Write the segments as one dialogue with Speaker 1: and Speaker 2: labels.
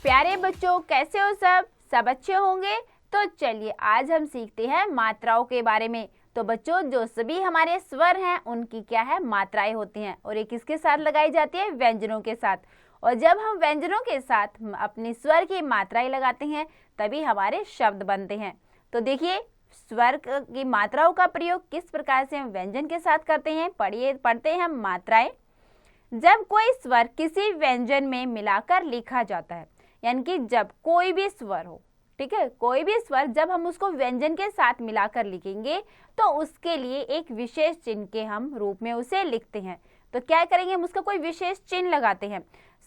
Speaker 1: प्यारे बच्चों, कैसे हो सब? सब अच्छे होंगे। तो चलिए आज हम सीखते हैं मात्राओं के बारे में। तो बच्चों, जो सभी हमारे स्वर हैं उनकी क्या है, मात्राएं होती हैं और ये किसके साथ लगाई जाती है? व्यंजनों के साथ। और जब हम व्यंजनों के साथ अपने स्वर की मात्राएं लगाते हैं तभी हमारे शब्द बनते हैं। तो देखिए स्वर की मात्राओं का प्रयोग किस प्रकार से हम व्यंजन के साथ करते हैं। पढ़ते हैं हम मात्राएं। जब कोई स्वर किसी व्यंजन में मिलाकर लिखा जाता है, यानी कि जब कोई भी स्वर हो, ठीक है, कोई भी स्वर जब हम उसको व्यंजन के साथ मिलाकर लिखेंगे तो उसके लिए एक विशेष चिन्ह के हम रूप में उसे लिखते हैं। तो क्या करेंगे, हम उसका कोई विशेष चिन्ह लगाते हैं।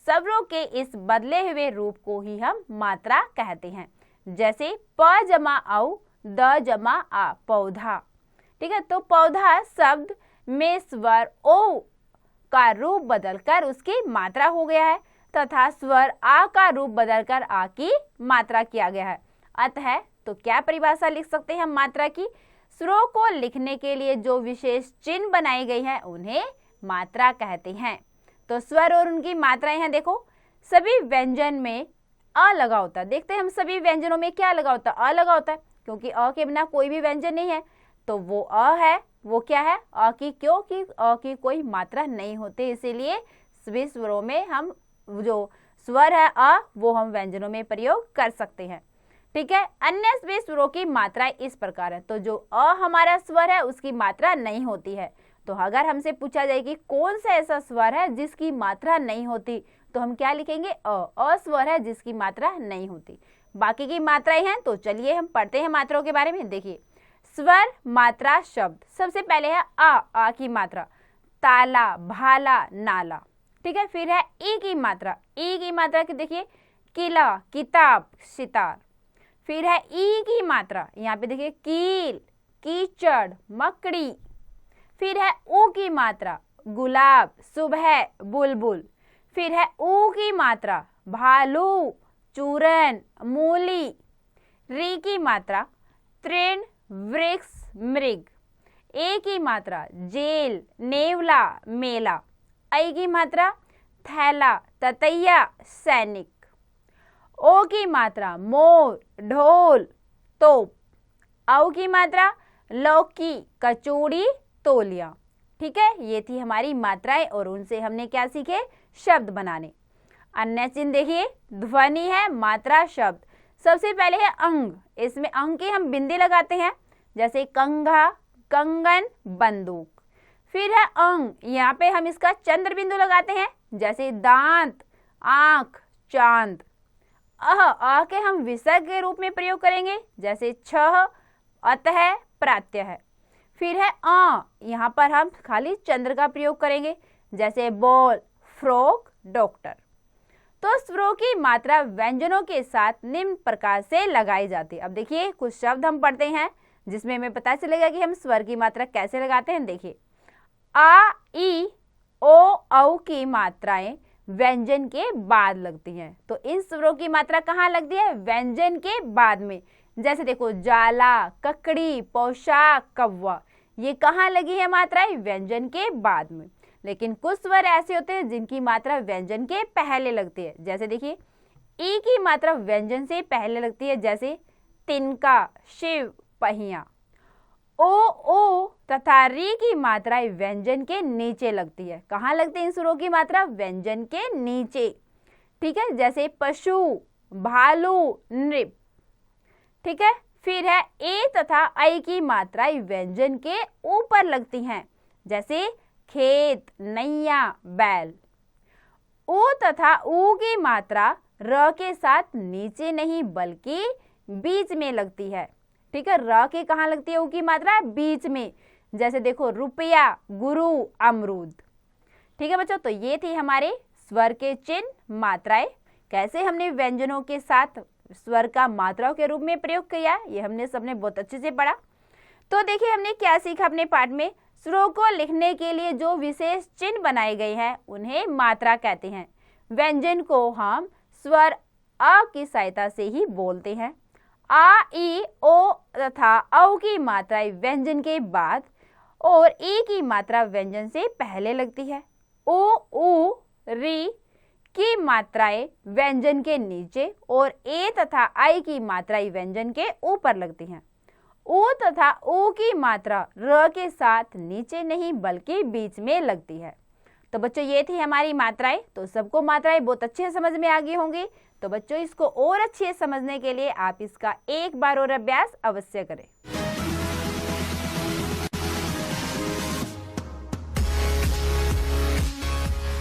Speaker 1: स्वरों के इस बदले हुए रूप को ही हम मात्रा कहते हैं। जैसे प जमा औ, द जमा आ, पौधा। ठीक है, तो पौधा शब्द में स्वर ओ का रूप बदलकर उसकी मात्रा हो गया है तथा स्वर आ का रूप बदलकर आ की मात्रा किया गया है। अतः तो क्या परिभाषा लिख सकते हैं हम मात्रा की? स्वरों को लिखने के लिए जो विशेष चिन्ह बनाई गई है उन्हें मात्रा कहते हैं। तो स्वर और उनकी मात्राएं हैं। देखो, सभी व्यंजन में अ लगा होता है। देखते हैं हम सभी व्यंजनों में क्या लगा होता है? अ लगा होता है, क्योंकि अ के बिना कोई भी व्यंजन नहीं है। तो वो अ है, वो क्या है? अ की, क्योंकि अ की कोई मात्रा नहीं होती, इसीलिए सभी स्वरों में हम जो स्वर है अ, वो हम व्यंजनों में प्रयोग कर सकते हैं। ठीक है, अन्य सभी स्वरों की मात्राएं इस प्रकार है। तो जो अ हमारा स्वर है उसकी मात्रा नहीं होती है। तो अगर हमसे पूछा जाए कि कौन सा ऐसा स्वर है जिसकी मात्रा नहीं होती, तो हम क्या लिखेंगे? अ स्वर है जिसकी मात्रा नहीं होती। बाकी की मात्राएं हैं। तो चलिए हम पढ़ते हैं मात्राओं के बारे में। देखिए, स्वर, मात्रा, शब्द। सबसे पहले है आ की मात्रा, ताला, भाला, नाला। ठीक है, फिर है ई की मात्रा। ई की मात्रा की देखिए, किला, किताब, सितार। फिर है ई की मात्रा, यहाँ पे देखिए, कील, कीचड़, मकड़ी। फिर है ऊ की मात्रा, गुलाब, सुबह, बुलबुल। फिर है ऊ की मात्रा, भालू, चूरन, मूली। री की मात्रा, तृण, वृक्ष, मृग। ए की मात्रा, जेल, नेवला, मेला। आई की मात्रा, थैला, ततैया, सैनिक। ओ की मात्रा, मोर, ढोल, तोप। औ की मात्रा, लौकी, कचौड़ी, तौलिया। ठीक है, ये थी हमारी मात्राएं और उनसे हमने क्या सीखे? शब्द बनाने। अन्य चिन्ह देखिए, ध्वनि है, मात्रा, शब्द। सबसे पहले है अंग। इसमें अंग की हम बिंदी लगाते हैं, जैसे कंघा, कंगन, बंदूक। फिर है अंग, यहाँ पे हम इसका चंद्र बिंदु लगाते हैं, जैसे दांत, आंख, चांद। अ के हम विसर्ग के रूप में प्रयोग करेंगे, जैसे छह, अतः, प्रत्यय। फिर है अ, यहाँ पर हम खाली चंद्र का प्रयोग करेंगे, जैसे बॉल, फ्रॉक, डॉक्टर। तो स्वरों की मात्रा व्यंजनों के साथ निम्न प्रकार से लगाई जाती है। अब देखिए कुछ शब्द हम पढ़ते हैं जिसमें हमें पता चलेगा कि हम स्वर की मात्रा कैसे लगाते हैं। देखिए, आ, ई, ओ, औ की मात्राएं व्यंजन के बाद लगती हैं। तो इन स्वरों की मात्रा कहाँ लगती है? व्यंजन के बाद में। जैसे देखो, जाला, ककड़ी, पोशाक, कौवा, ये कहाँ लगी है मात्राएं? व्यंजन के बाद में। लेकिन कुछ स्वर ऐसे होते हैं जिनकी मात्रा व्यंजन के पहले लगती है। जैसे देखिए, ई की मात्रा व्यंजन से पहले लगती है, जैसे तिनका, शिव, पहिया। ओ तथा री की मात्रा व्यंजन के नीचे लगती है। कहाँ लगती है इन स्वरों की मात्रा? व्यंजन के नीचे। ठीक है, जैसे पशु, भालू, नृप। ठीक है, फिर है ए तथा आई की मात्रा व्यंजन के ऊपर लगती हैं, जैसे खेत, नैया, बैल। ऊ तथा ऊ की मात्रा र के साथ नीचे नहीं बल्कि बीच में लगती है। ठीक है, र के कहाँ लगती है? ऊ की मात्रा बीच में, जैसे देखो, रुपया, गुरु, अमरूद। ठीक है बच्चों, तो ये थी हमारे स्वर के चिन्ह, मात्राएं। कैसे हमने व्यंजनों के साथ स्वर का मात्राओं के रूप में प्रयोग किया, ये हमने सबने बहुत अच्छे से पढ़ा। तो देखिए हमने क्या सीखा अपने पाठ में। स्वरों को लिखने के लिए जो विशेष चिन्ह बनाए गए हैं उन्हें मात्रा कहते हैं। व्यंजन को हम स्वर अ की सहायता से ही बोलते हैं। आ, ई, ओ तथा औ की मात्रा व्यंजन के बाद और ई की मात्रा व्यंजन से पहले लगती है। ओ, ऊ, री, की मात्राएं व्यंजन के नीचे और ए तथा आई की मात्राएं व्यंजन के ऊपर लगती हैं। ऊ तथा ऊ की मात्रा र के साथ नीचे नहीं बल्कि बीच में लगती है। तो बच्चों ये थी हमारी मात्राएं। तो सबको मात्राएं बहुत अच्छे समझ में आ गई होंगी। तो बच्चों इसको और अच्छे समझने के लिए आप इसका एक बार और अभ्यास अवश्य करें।